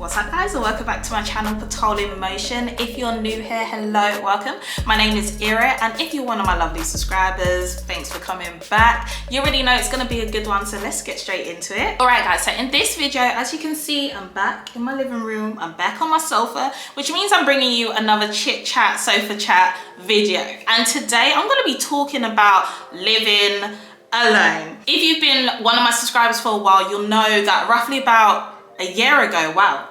What's up guys, and welcome back to my channel Pitolinmotionsocial Motion. If you're new here, hello, welcome. My name is Ira, and if you're one of my lovely subscribers, thanks for coming back. You already know it's gonna be a good one, so let's get straight into it. All right guys, so in this video, as you can see, I'm back in my living room. I'm back on my sofa, which means I'm bringing you another chit chat, sofa chat video. And today I'm gonna be talking about living alone. If you've been one of my subscribers for a while, you'll know that roughly about a year ago, wow,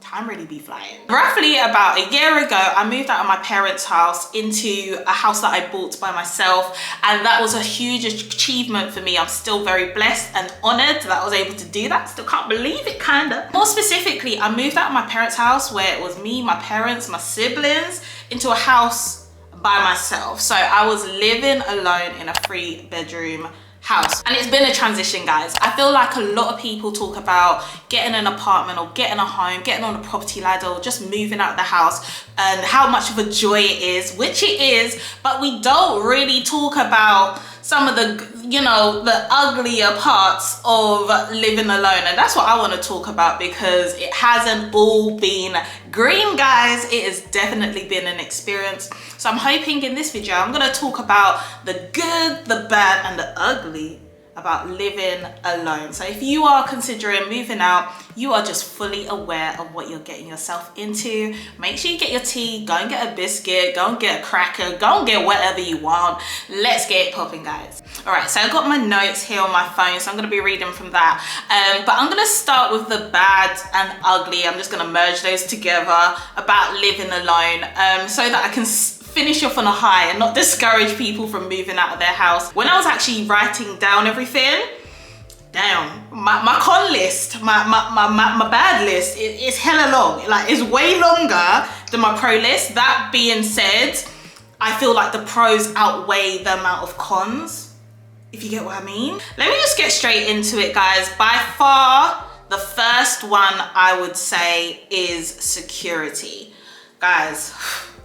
time really be flying. Roughly about a year ago, I moved out of my parents' house into a house that I bought by myself, and that was a huge achievement for me. I'm still very blessed and honored that I was able to do that. Still can't believe it, kinda. More specifically, I moved out of my parents' house where it was me, my parents, my siblings, into a house by myself. So I was living alone in a 3-bedroom house, and it's been a transition, guys. I feel like a lot of people talk about getting an apartment or getting a home, getting on a property ladder, or just moving out of the house, and how much of a joy it is, which it is, but we don't really talk about some of the, you know, the uglier parts of living alone. And that's what I want to talk about, because it hasn't all been green, guys. It has definitely been an experience. So I'm hoping in this video, I'm going to talk about the good, the bad, and the ugly about living alone. So if you are considering moving out, you are just fully aware of what you're getting yourself into. Make sure you get your tea, go and get a biscuit, go and get a cracker, go and get whatever you want. Let's get it popping, guys. All right, so I've got my notes here on my phone, so I'm gonna be reading from that. But I'm gonna start with the bad and ugly. I'm just gonna merge those together about living alone, so that I can finish off on a high and not discourage people from moving out of their house. When I was actually writing down everything, damn, my con list, my bad list, it's hella long. Like, it's way longer than my pro list. That being said, I feel like the pros outweigh the amount of cons, if you get what I mean. Let me just get straight into it, guys. By far, the first one I would say is security. Guys,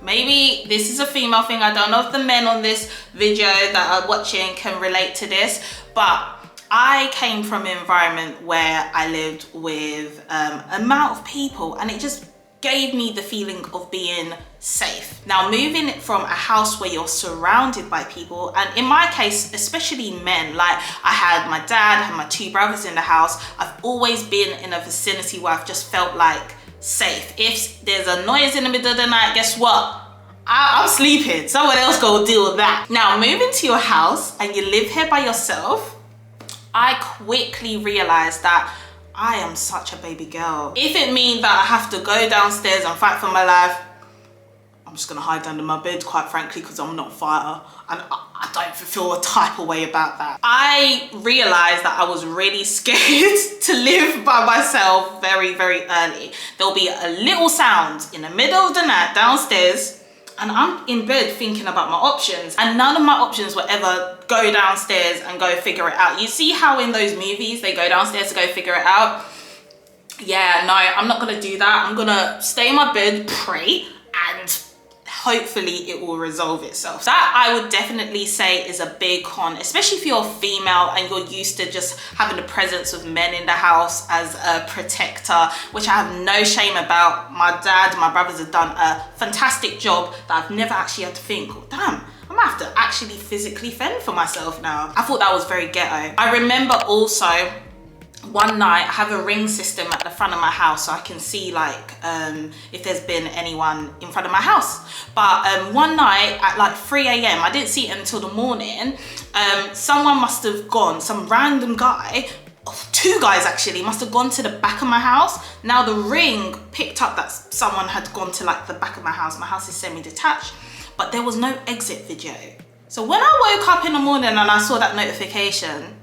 maybe this is a female thing. I don't know if the men on this video that are watching can relate to this, but I came from an environment where I lived with an amount of people, and it just gave me the feeling of being safe. Now, moving from a house where you're surrounded by people, and in my case, especially men, like I had my dad, I had my 2 brothers in the house. I've always been in a vicinity where I've just felt like safe. If there's a noise in the middle of the night, guess what? I'm sleeping. Someone else go deal with that. Now, moving to your house and you live here by yourself, I quickly realized that I am such a baby girl. If it means that I have to go downstairs and fight for my life, I'm just gonna hide under my bed, quite frankly, because I'm not a fighter, and I don't feel a type of way about that. I realized that I was really scared to live by myself very, very early. There'll be a little sound in the middle of the night downstairs, and I'm in bed thinking about my options, and none of my options were ever go downstairs and go figure it out. You see how in those movies they go downstairs to go figure it out? Yeah, no, I'm not gonna do that. I'm gonna stay in my bed, pray, and hopefully it will resolve itself. That I would definitely say is a big con, especially if you're female and you're used to just having the presence of men in the house as a protector, which I have no shame about. My dad, my brothers have done a fantastic job that I've never actually had to think, oh, damn, I'm gonna have to actually physically fend for myself now. I thought that was very ghetto. I remember also one night I have a ring system at the front of my house, so I can see like if there's been anyone in front of my house. But one night at like 3 a.m, I didn't see it until the morning, someone must have gone, some random guy, 2 guys actually, must have gone to the back of my house. Now the ring picked up that someone had gone to like the back of my house. My house is semi-detached, but there was no exit video. So when I woke up in the morning and I saw that notification,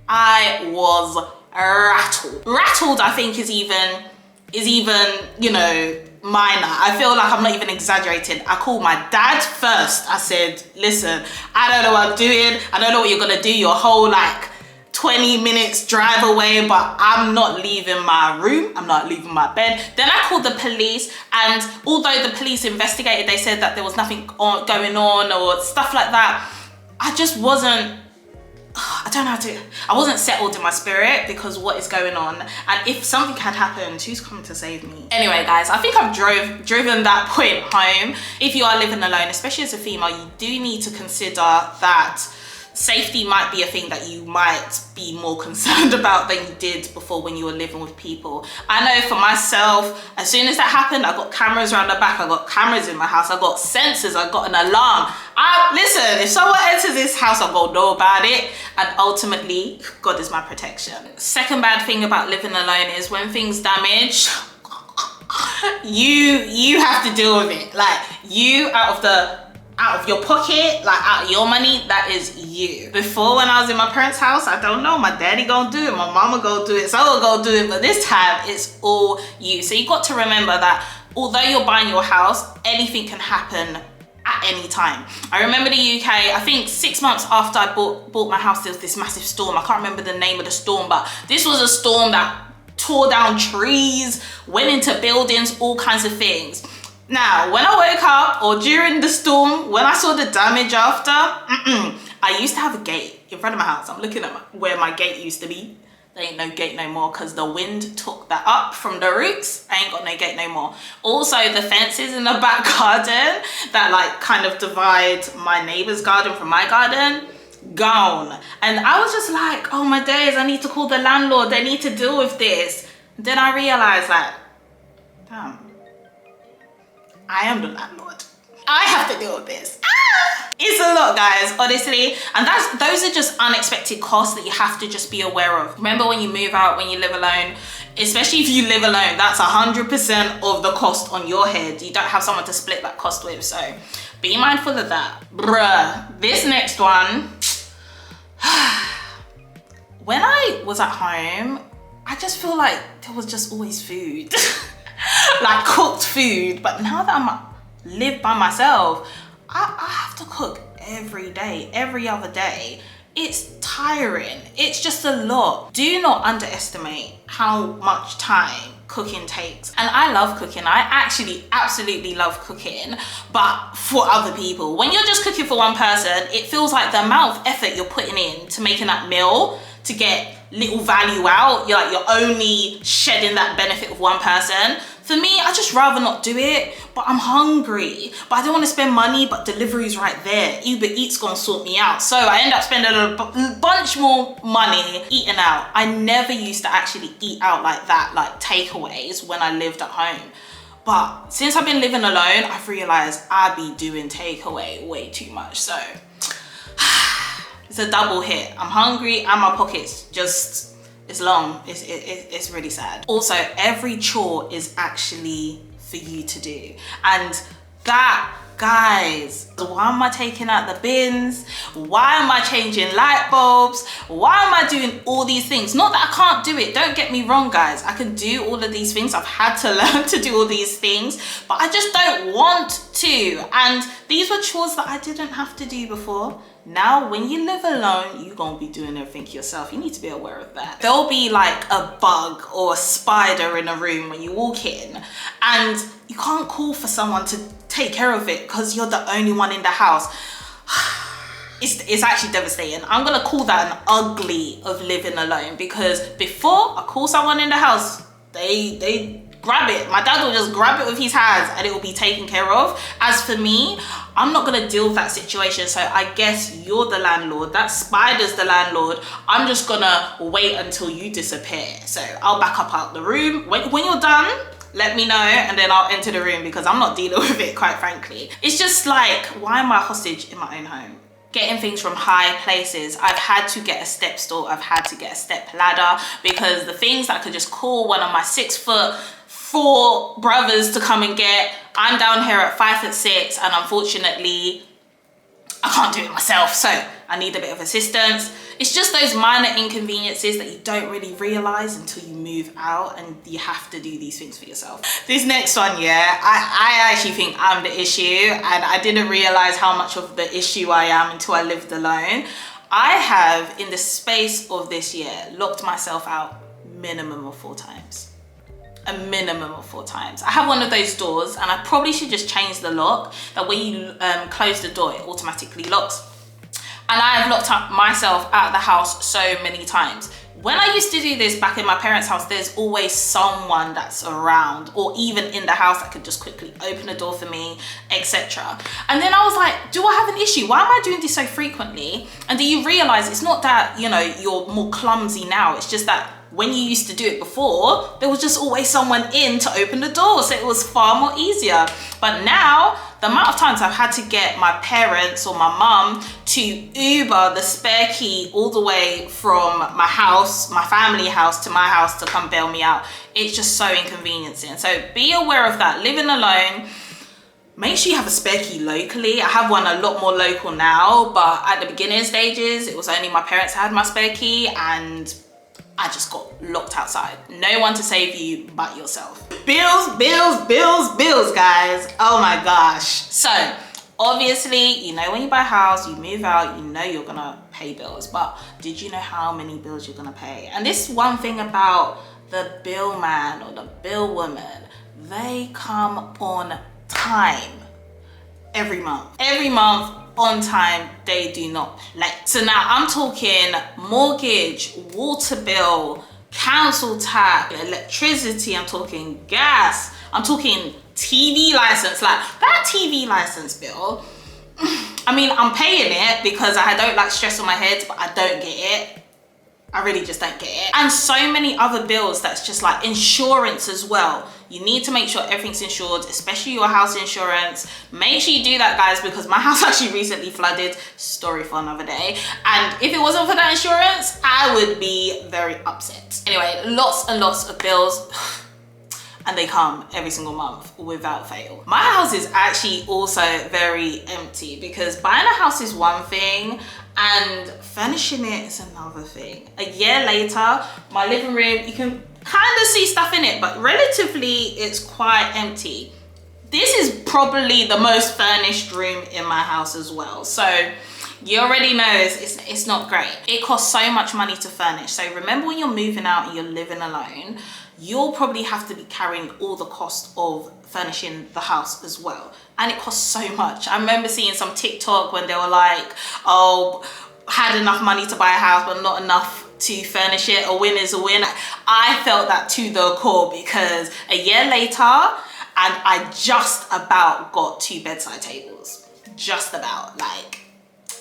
I was rattled. Rattled, I think, is even, you know, minor. I feel like I'm not even exaggerating. I called my dad first. I said, listen, I don't know what I'm doing. I don't know what you're gonna do your whole like 20 minutes drive away, but I'm not leaving my room. I'm not leaving my bed. Then I called the police, and although the police investigated, they said that there was nothing going on or stuff like that. I just wasn't I don't know how to, I wasn't settled in my spirit because what is going on, and if something had happened, who's coming to save me? Anyway guys, I think I've driven that point home. If you are living alone, especially as a female, you do need to consider that safety might be a thing that you might be more concerned about than you did before when you were living with people. I know for myself, as soon as that happened, I got cameras around the back, I got cameras in my house, I got sensors, I got an alarm. Listen, if someone enters this house, I'm gonna know about it, and ultimately, God is my protection. Second bad thing about living alone is when things damage, you have to deal with it. Like, you out of your pocket, like out of your money, that is you. Before, when I was in my parents' house, I don't know, my daddy gonna do it, my mama gonna do it, someone gonna do it, but this time it's all you. So you got to remember that although you're buying your house, anything can happen at any time. I remember the UK, I think 6 months after I bought my house, there was this massive storm. I can't remember the name of the storm, but this was a storm that tore down trees, went into buildings, all kinds of things. Now, when I woke up or during the storm, when I saw the damage after, I used to have a gate in front of my house. I'm looking at where my gate used to be. There ain't no gate no more because the wind took that up from the roots. I ain't got no gate no more. Also, the fences in the back garden that like kind of divide my neighbor's garden from my garden, gone. And I was just like, oh my days, I need to call the landlord. They need to deal with this. Then I realized like, damn, I am the landlord. I have to deal with this. It's a lot, guys, honestly. And those are just unexpected costs that you have to just be aware of. Remember, when you move out, when you live alone, especially if you live alone, that's 100% of the cost on your head. You don't have someone to split that cost with, so be mindful of that. Bruh, this next one. When I was at home, I just feel like there was just always food. Like cooked food. But now that I live by myself, I have to cook every day, every other day. It's tiring. It's just a lot. Do not underestimate how much time cooking takes. And I love cooking. I actually absolutely love cooking, but for other people. When you're just cooking for one person, it feels like the amount of effort you're putting in to making that meal to get little value out. You're only shedding that benefit of one person. For me, I just rather not do it, but I'm hungry, but I don't want to spend money, but delivery's right there. Uber Eats gonna sort me out. So I end up spending a bunch more money eating out. I never used to actually eat out like that, like takeaways, when I lived at home. But since I've been living alone, I've realized I be doing takeaway way too much. So it's a double hit. I'm hungry and my pockets just, it's long. It's really sad. Also, every chore is actually for you to do. And that, guys, why am I taking out the bins? Why am I changing light bulbs? Why am I doing all these things? Not that I can't do it. Don't get me wrong, guys. I can do all of these things. I've had to learn to do all these things, but I just don't want to. And these were chores that I didn't have to do before. Now, when you live alone, you're gonna be doing everything yourself. You need to be aware of that. There'll be like a bug or a spider in a room when you walk in, and you can't call for someone to take care of it because you're the only one in the house. It's actually devastating. I'm gonna call that an ugly of living alone, because before I call someone in the house, they grab it. My dad will just grab it with his hands and it will be taken care of. As for me, I'm not gonna deal with that situation. So I guess you're the landlord. That spider's the landlord. I'm just gonna wait until you disappear. So I'll back up out the room. When you're done, let me know and then I'll enter the room, because I'm not dealing with it, quite frankly. It's just like, why am I hostage in my own home? Getting things from high places. I've had to get a step stool. I've had to get a step ladder, because the things that I could just call one of my 6'4" brothers to come and get, I'm down here at 5'6", and unfortunately, I can't do it myself. So I need a bit of assistance. It's just those minor inconveniences that you don't really realize until you move out and you have to do these things for yourself. This next one, yeah, I actually think I'm the issue, and I didn't realize how much of the issue I am until I lived alone. I have, in the space of this year, locked myself out minimum of 4 times. A minimum of 4 times. I have one of those doors, and I probably should just change the lock, that when you close the door, it automatically locks. And I have locked up myself out of the house so many times. When I used to do this back in my parents' house, there's always someone that's around or even in the house that could just quickly open the door for me, etc. And then I was like, do I have an issue? Why am I doing this so frequently? And do you realize it's not that, you know, you're more clumsy now. It's just that when you used to do it before, there was just always someone in to open the door. So it was far more easier. But now, the amount of times I've had to get my parents or my mum to Uber the spare key all the way from my house, my family house, to my house to come bail me out, it's just so inconveniencing. So be aware of that. Living alone, make sure you have a spare key locally. I have one a lot more local now, but at the beginning stages, it was only my parents that had my spare key, and I just got locked outside. No one to save you but yourself. Bills, bills, bills, bills, guys. Oh my gosh. So obviously, you know, when you buy a house, you move out, you know you're gonna pay bills, but did you know how many bills you're gonna pay? And this one thing about the bill man or the bill woman, they come on time every month. Every month, on time, they do not play. So now I'm talking mortgage, water bill, council tax, electricity, I'm talking gas, I'm talking TV license. Like that TV license bill, I mean, I'm paying it because I don't like stress on my head, but I don't get it. I really just don't get it. And so many other bills that's just like insurance as well. You need to make sure everything's insured, especially your house insurance. Make sure you do that, guys, because my house actually recently flooded. Story for another day. And if it wasn't for that insurance, I would be very upset. Anyway, lots and lots of bills. And they come every single month without fail. My house is actually also very empty because buying a house is one thing and furnishing it is another thing. A year later, my living room, you can kind of see stuff in it, but relatively it's quite empty. This is probably the most furnished room in my house as well. So you already know it's not great. It costs so much money to furnish. So remember, when you're moving out and you're living alone, you'll probably have to be carrying all the cost of furnishing the house as well. And it costs so much. I remember seeing some TikTok when they were like, oh, had enough money to buy a house, but not enough to furnish it. A win is a win. I felt that to the core because a year later, and I just about got 2 bedside tables. Just about, like,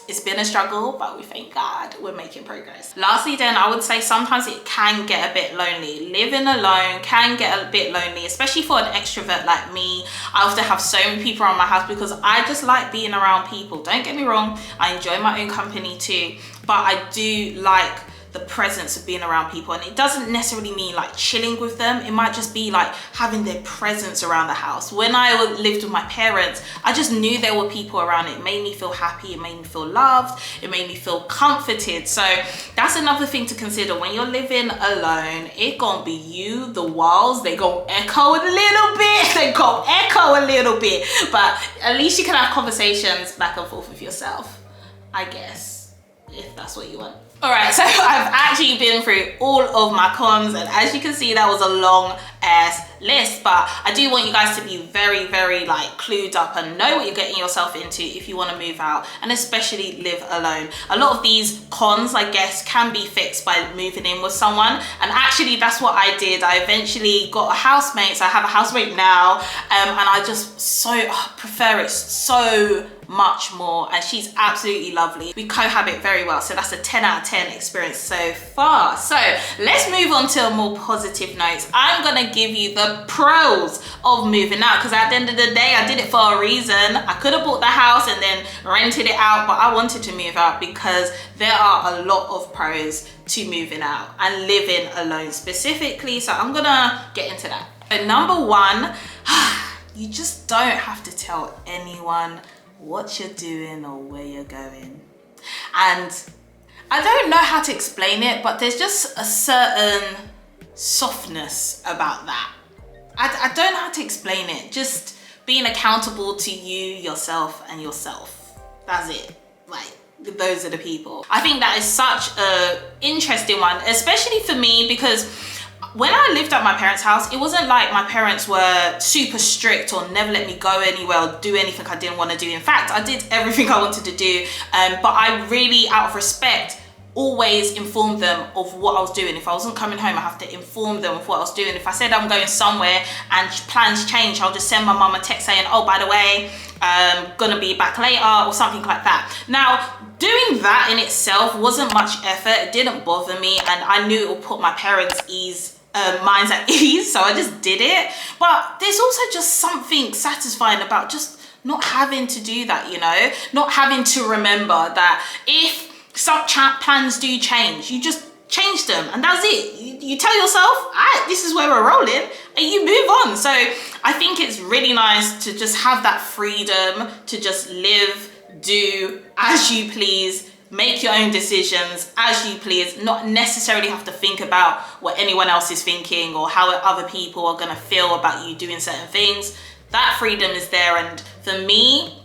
it's been a struggle, but we thank God we're making progress. Lastly then, I would say sometimes it can get a bit lonely. Living alone can get a bit lonely, especially for an extrovert like me. I often have so many people around my house because I just like being around people. Don't get me wrong, I enjoy my own company too, but I do like the presence of being around people. And it doesn't necessarily mean like chilling with them. It might just be like having their presence around the house. When I lived with my parents, I just knew there were people around. It made me feel happy, it made me feel loved, it made me feel comforted. So that's another thing to consider. When you're living alone, it gonna be you, the walls, they gonna echo a little bit, but at least you can have conversations back and forth with yourself, I guess, if that's what you want. All right, so I've actually been through all of my cons, and as you can see, that was a long ass list, but I do want you guys to be very, very like clued up and know what you're getting yourself into if you want to move out and especially live alone. A lot of these cons, I guess, can be fixed by moving in with someone, and actually that's what I did. I eventually got a housemate, so I have a housemate now, and I just prefer it so much more, and she's absolutely lovely. We cohabit very well, so that's a 10 out of 10 experience so far. So let's move on to more positive notes. I'm gonna give you the pros of moving out, because at the end of the day, I did it for a reason. I could have bought the house and then rented it out, but I wanted to move out because there are a lot of pros to moving out and living alone specifically. So I'm gonna get into that. So number one, you just don't have to tell anyone what you're doing or where you're going. And I don't know how to explain it, but there's just a certain softness about that. I don't know how to explain it. Just being accountable to you, yourself, and yourself. That's it. Like, those are the people. I think that is such a interesting one, especially for me, because when I lived at my parents' house, it wasn't like my parents were super strict or never let me go anywhere or do anything I didn't want to do. In fact, I did everything I wanted to do, but I really, out of respect, always informed them of what I was doing. If I wasn't coming home, I have to inform them of what I was doing. If I said I'm going somewhere and plans change, I'll just send my mum a text saying, oh, by the way, I'm gonna be back later, or something like that. Now, doing that in itself wasn't much effort. It didn't bother me, and I knew it would put my parents' minds at ease, so I just did it. But there's also just something satisfying about just not having to do that, you know, not having to remember that if some plans do change, you just change them, and that's it. You tell yourself, this is where we're rolling, and you move on. So I think it's really nice to just have that freedom to just live, do as you please, make your own decisions as you please, not necessarily have to think about what anyone else is thinking or how other people are gonna feel about you doing certain things. That freedom is there, and for me,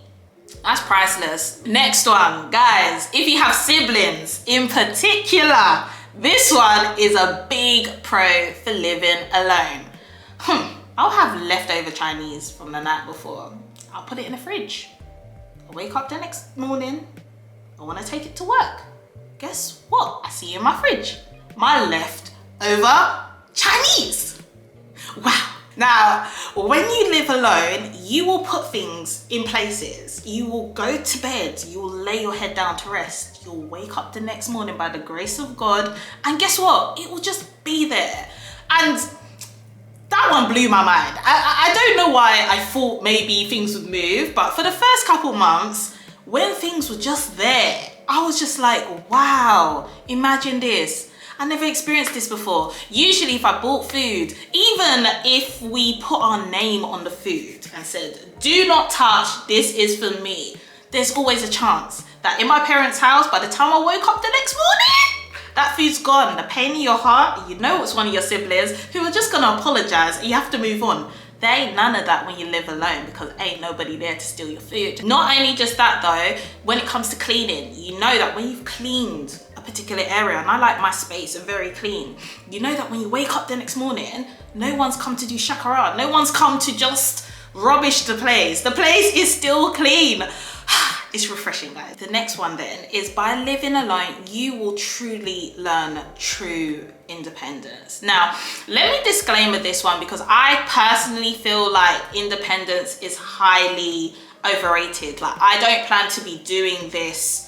that's priceless. Next one, guys, if you have siblings in particular, this one is a big pro for living alone. I'll have leftover Chinese from the night before. I'll put it in the fridge. I wake up the next morning, I want to take it to work. Guess what? I see in my fridge my leftover Chinese. Wow. Now, when you live alone, you will put things in places. You will go to bed, you will lay your head down to rest. You'll wake up the next morning by the grace of God, and guess what? It will just be there. And that one blew my mind. I don't know why I thought maybe things would move, but for the first couple months, when things were just there, I was just like, wow, imagine this. I never experienced this before. Usually if I bought food, even if we put our name on the food and said, do not touch, this is for me, there's always a chance that in my parents' house, by the time I woke up the next morning, that food's gone. The pain in your heart, you know it's one of your siblings who are just gonna apologize and you have to move on. There ain't none of that when you live alone, because ain't nobody there to steal your food. Not only just that though, when it comes to cleaning, you know that when you've cleaned a particular area, and I like my space very clean, you know that when you wake up the next morning, no one's come to do shakara, no one's come to just rubbish the place. The place is still clean. It's refreshing, guys. The next one then is, by living alone, you will truly learn true independence. Now, let me disclaimer this one, because I personally feel like independence is highly overrated. Like, I don't plan to be doing this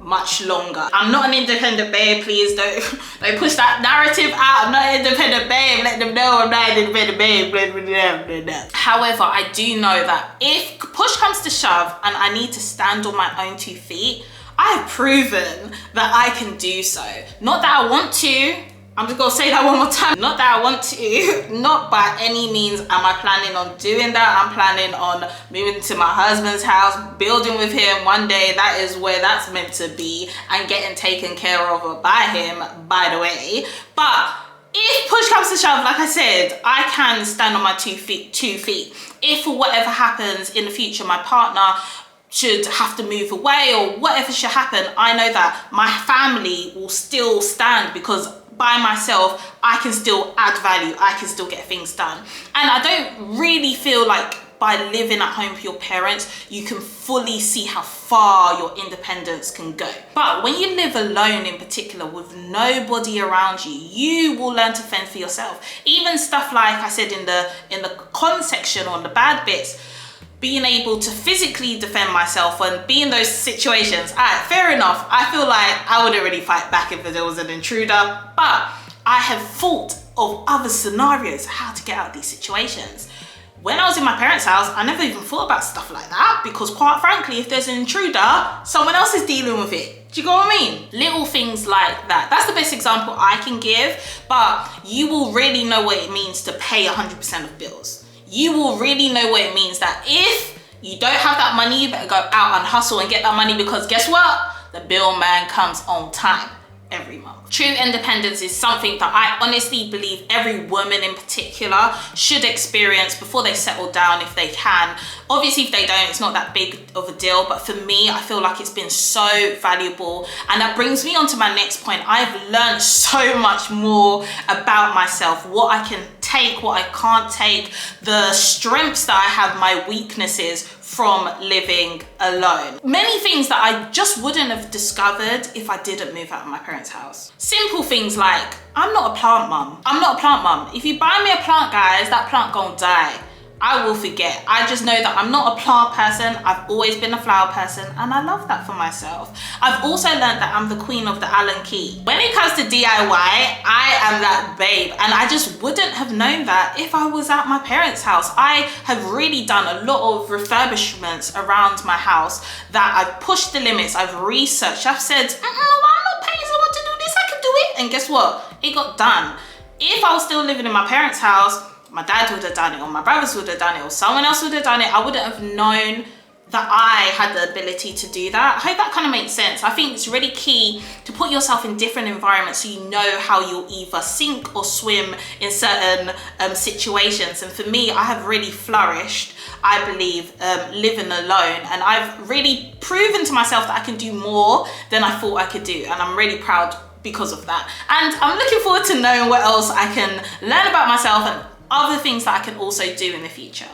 much longer. I'm not an independent babe, please don't push that narrative out. I'm not an independent babe, let them know I'm not an independent babe. However, I do know that if push comes to shove and I need to stand on my own 2 feet, I have proven that I can do so. Not that I want to, I'm just gonna say that one more time. Not that I want to, not by any means am I planning on doing that. I'm planning on moving to my husband's house, building with him one day. That is where that's meant to be, and getting taken care of by him, by the way. But if push comes to shove, like I said, I can stand on my 2 feet. If for whatever happens in the future, my partner should have to move away or whatever should happen, I know that my family will still stand, because by myself, I can still add value, I can still get things done. And I don't really feel like by living at home with your parents, you can fully see how far your independence can go. But when you live alone in particular, with nobody around you, you will learn to fend for yourself. Even stuff like I said in the con section, on the bad bits, being able to physically defend myself and be in those situations. Alright, fair enough. I feel like I wouldn't really fight back if there was an intruder, but I have thought of other scenarios, how to get out of these situations. When I was in my parents' house, I never even thought about stuff like that, because quite frankly, if there's an intruder, someone else is dealing with it. Do you get what I mean? Little things like that. That's the best example I can give, but you will really know what it means to pay 100% of bills. You will really know what it means that if you don't have that money, you better go out and hustle and get that money, because guess what? The bill man comes on time every month. True independence is something that I honestly believe every woman in particular should experience before they settle down if they can. Obviously, if they don't, it's not that big of a deal, but for me, I feel like it's been so valuable. And that brings me on to my next point. I've learned so much more about myself, what I can take, what I can't take, the strengths that I have, my weaknesses from living alone. Many things that I just wouldn't have discovered if I didn't move out of my parents' house. Simple things like, I'm not a plant mum. I'm not a plant mum. If you buy me a plant, guys, that plant gonna die. I will forget. I just know that I'm not a plant person. I've always been a flower person, and I love that for myself. I've also learned that I'm the queen of the Allen key. When it comes to DIY, I am that babe, and I just wouldn't have known that if I was at my parents' house. I have really done a lot of refurbishments around my house that I've pushed the limits, I've researched, I've said, I'm not paying someone to do this, I can do it. And guess what? It got done. If I was still living in my parents' house, my dad would have done it, or my brothers would have done it, or someone else would have done it. I wouldn't have known that I had the ability to do that. I hope that kind of makes sense. I think it's really key to put yourself in different environments so you know how you'll either sink or swim in certain situations. And for me, I have really flourished, I believe, living alone. And I've really proven to myself that I can do more than I thought I could do. And I'm really proud because of that. And I'm looking forward to knowing what else I can learn about myself and other things that I can also do in the future.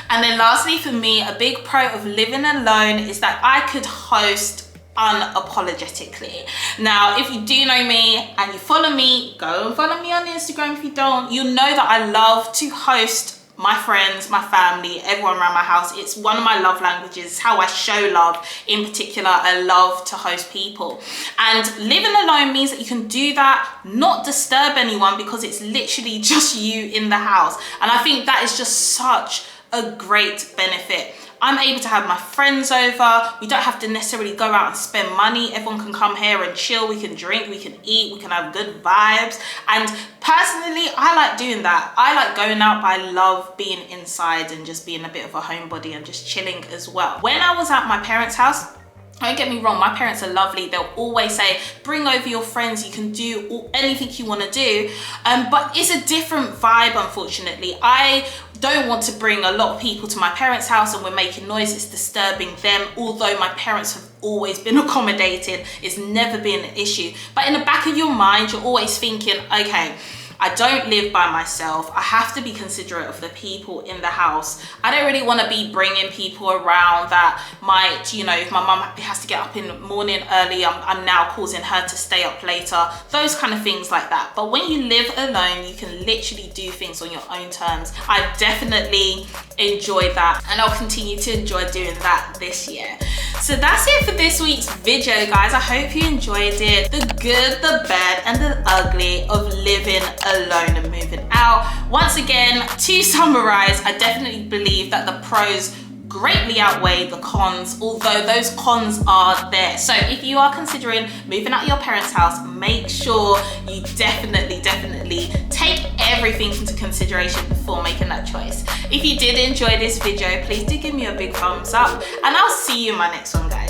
And then lastly, for me, a big pro of living alone is that I could host unapologetically. Now, if you do know me and you follow me, go and follow me on Instagram. If you don't, you'll know that I love to host my friends, my family, everyone around my house. It's one of my love languages. It's how I show love. In particular, I love to host people. And living alone means that you can do that, not disturb anyone, because it's literally just you in the house. And I think that is just such a great benefit. I'm able to have my friends over. We don't have to necessarily go out and spend money. Everyone can come here and chill. We can drink, we can eat, we can have good vibes. And personally, I like doing that. I like going out, but I love being inside and just being a bit of a homebody and just chilling as well. When I was at my parents' house, don't get me wrong, my parents are lovely. They'll always say, bring over your friends, you can do anything you want to do. But it's a different vibe, unfortunately. I don't want to bring a lot of people to my parents' house and we're making noise, it's disturbing them. Although my parents have always been accommodated, it's never been an issue. But in the back of your mind, you're always thinking, okay, I don't live by myself. I have to be considerate of the people in the house. I don't really want to be bringing people around that might, you know, if my mum has to get up in the morning early, I'm now causing her to stay up later. Those kind of things like that. But when you live alone, you can literally do things on your own terms. I definitely enjoyed that, and I'll continue to enjoy doing that this year. So that's it for this week's video, guys. I hope you enjoyed it. The good, the bad, and the ugly of living alone and moving out. Once again, to summarize, I definitely believe that the pros greatly outweigh the cons, although those cons are there. So if you are considering moving out of your parents' house, make sure you definitely take everything into consideration before making that choice. If you did enjoy this video, please do give me a big thumbs up, and I'll see you in my next one, guys.